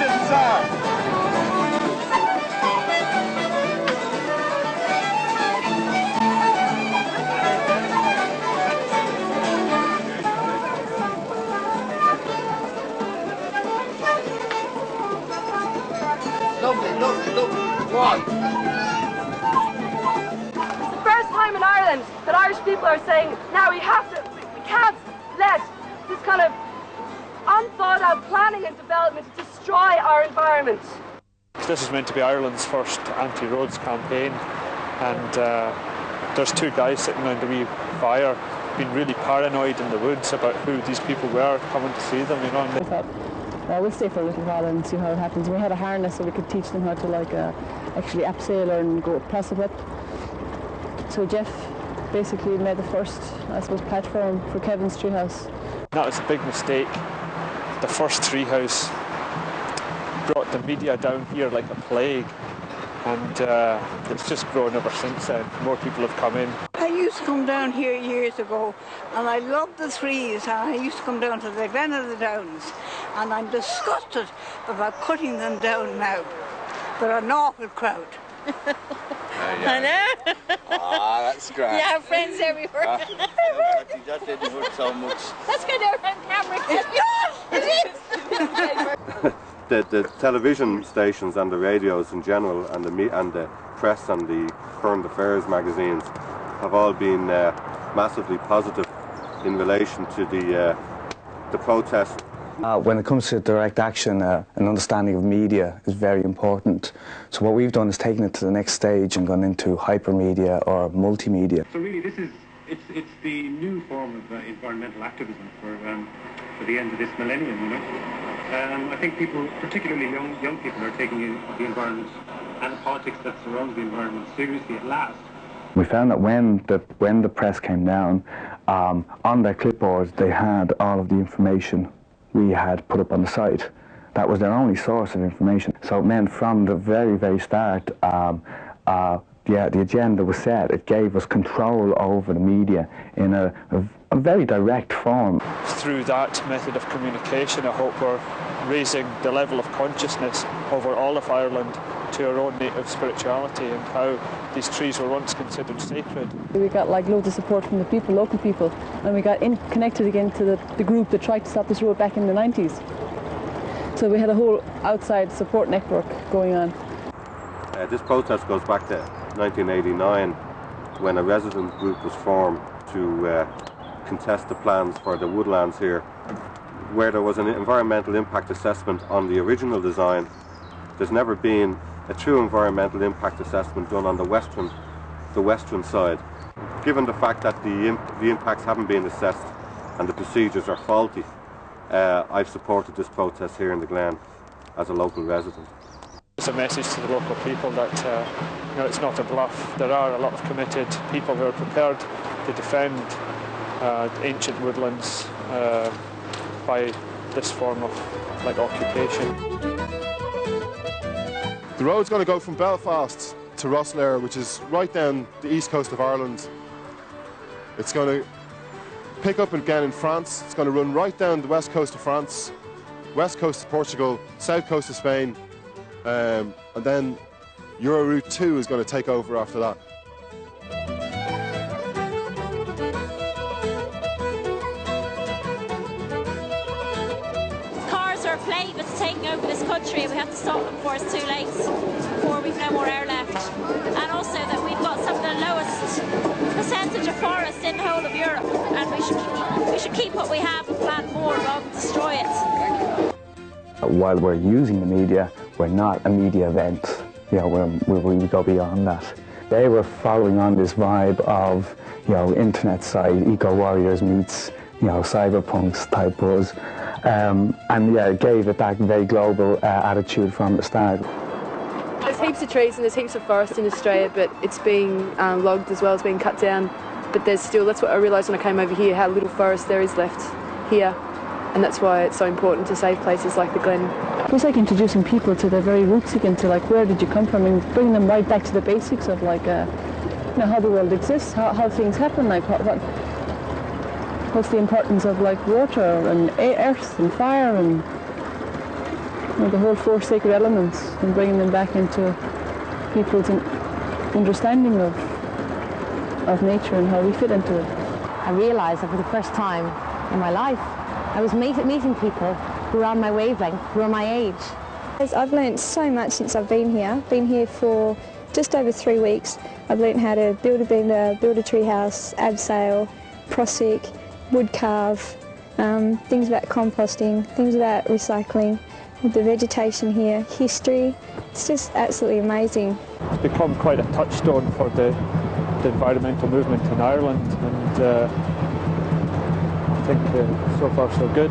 Attention, sir! Lovely, lovely, lovely. Go on. It's the first time in Ireland that Irish people are saying, now we can't let this kind of unthought out planning and development destroy our environment. This is meant to be Ireland's first anti-roads campaign, and there's two guys sitting around the wee fire being really paranoid in the woods about who these people were coming to see them, you know. We'll stay for a little while and see how it happens. We had a harness so we could teach them how to actually abseil and go precipice. So Jeff basically made the first, I suppose, platform for Kevin's treehouse. That was a big mistake. The first treehouse brought the media down here like a plague, and it's just grown ever since then. More people have come in. I used to come down here years ago, and I loved the trees, and I used to come down to the Glen of the Downs, and I'm disgusted about cutting them down now. They're an awful crowd. I know. Ah, that's great. You have friends everywhere. That didn't hurt so much. Let's go down on camera. The television stations and the radios in general, and the press and the current affairs magazines have all been massively positive in relation to the protest. When it comes to direct action, an understanding of media is very important. So what we've done is taken it to the next stage and gone into hypermedia or multimedia. So really it's the new form of environmental activism for the end of this millennium, you know. I think people, particularly young people, are taking the environment and the politics that surrounds the environment seriously at last. We found that when the press came down, on their clipboards they had all of the information we had put up on the site. That was their only source of information. So it meant from the very, very start, the agenda was set. It gave us control over the media in a very direct form. Through that method of communication, I hope we're raising the level of consciousness over all of Ireland to our own native spirituality and how these trees were once considered sacred. We got like loads of support from the people, local people, and we got connected again to the group that tried to stop this road back in the 90s. So we had a whole outside support network going on. This protest goes back to 1989 when a resident group was formed to contest the plans for the woodlands here, where there was an environmental impact assessment on the original design. There's never been a true environmental impact assessment done on the western side. Given the fact that the impacts haven't been assessed and the procedures are faulty, I've supported this protest here in the Glen as a local resident. It's a message to the local people that you know, it's not a bluff. There are a lot of committed people who are prepared to defend ancient woodlands by this form of occupation. The road's going to go from Belfast to Rosslare, which is right down the east coast of Ireland. It's going to pick up again in France. It's going to run right down the west coast of France, west coast of Portugal, south coast of Spain, and then Euroroute 2 is going to take over after that. Cars are plagued with taking over this country, and we have to stop them before it's too late, before we've no more air left. And also that we've got some of the lowest percentage of forests in the whole of Europe, and we should keep what we have and plant more rather than destroy it. While we're using the media, we're not a media event. You know, we go beyond that. They were following on this vibe of, you know, internet site, eco-warriors meets, you know, cyberpunks type buzz. And yeah, it gave it that very global attitude from the start. There's heaps of trees and there's heaps of forest in Australia, but it's being logged as well as being cut down. But there's still, that's what I realised when I came over here, how little forest there is left here. And that's why it's so important to save places like the Glen. It was like introducing people to their very roots again, to like where did you come from, and bringing them right back to the basics of like, you know, how the world exists, how things happen, like what's the importance of like water and earth and fire and the whole four sacred elements and bringing them back into people's understanding of nature and how we fit into it. I realised that for the first time in my life, I was meeting people who were on my wavelength, who were my age. I've learnt so much since I've been here. Been here for just over 3 weeks. I've learnt how to build a bender, build a tree house, abseil, prosec, wood carve, things about composting, things about recycling, the vegetation here, history. It's just absolutely amazing. It's become quite a touchstone for the environmental movement in Ireland, and I think so far so good.